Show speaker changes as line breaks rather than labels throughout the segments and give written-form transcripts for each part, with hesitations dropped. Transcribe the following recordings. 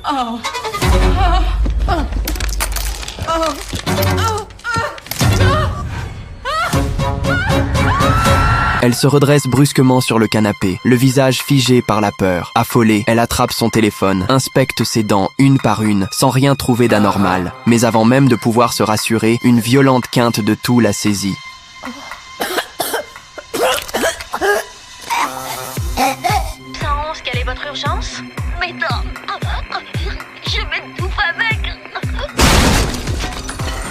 Oh.
Elle se redresse brusquement sur le canapé, le visage figé par la peur. Affolée, elle attrape son téléphone, inspecte ses dents une par une, sans rien trouver d'anormal. Mais avant même de pouvoir se rassurer, une violente quinte de toux la saisit.
Quelle est votre urgence? Mes dents. Je m'étouffe avec.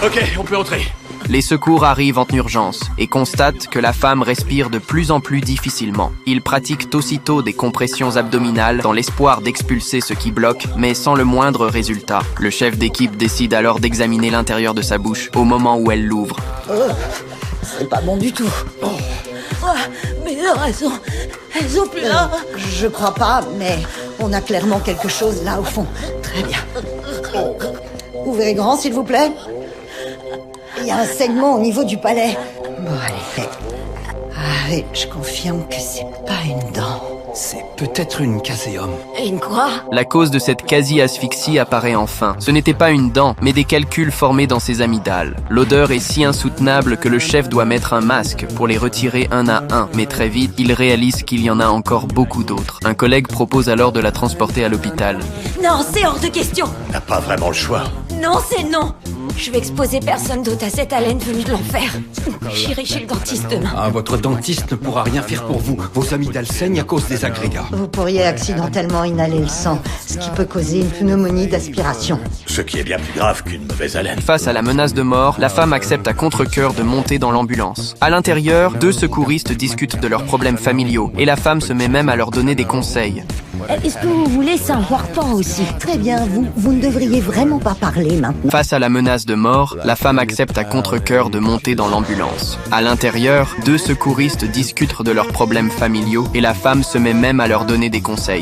Ok, on peut entrer.
Les secours arrivent en urgence et constatent que la femme respire de plus en plus difficilement. Ils pratiquent aussitôt des compressions abdominales dans l'espoir d'expulser ce qui bloque, mais sans le moindre résultat. Le chef d'équipe décide alors d'examiner l'intérieur de sa bouche au moment où elle l'ouvre.
C'est pas bon du tout.
Mes dents, elles ont plus là.
Je crois pas, mais on a clairement quelque chose là au fond. Très bien. Ouvrez grand, s'il vous plaît. Il y a un saignement au niveau du palais. Bon, allez. Ah, et je confirme que c'est pas une dent.
C'est peut-être une caséum.
Une quoi?
La cause de cette quasi-asphyxie apparaît enfin. Ce n'était pas une dent, mais des calculs formés dans ses amygdales. L'odeur est si insoutenable que le chef doit mettre un masque pour les retirer un à un. Mais très vite, il réalise qu'il y en a encore beaucoup d'autres. Un collègue propose alors de la transporter à l'hôpital.
Non, c'est hors de question.
T'as pas vraiment le choix.
Non, c'est non. Je vais exposer personne d'autre à cette haleine venue de l'enfer. J'irai chez le dentiste demain.
Ah, votre dentiste ne pourra rien faire pour vous. Vos amygdales saignent à cause des agrégats.
Vous pourriez accidentellement inhaler le sang, ce qui peut causer une pneumonie d'aspiration.
Ce qui est bien plus grave qu'une mauvaise haleine.
Face à la menace de mort, la femme accepte à contre-cœur de monter dans l'ambulance. À l'intérieur, 2 secouristes discutent de leurs problèmes familiaux et la femme se met même à leur donner des conseils.
Est-ce que vous voulez, c'est important aussi.
Très bien, vous ne devriez vraiment pas parler maintenant.
Face à la menace de mort, la femme accepte à contre-cœur de monter dans l'ambulance. À l'intérieur, 2 secouristes discutent de leurs problèmes familiaux et la femme se met même à leur donner des conseils.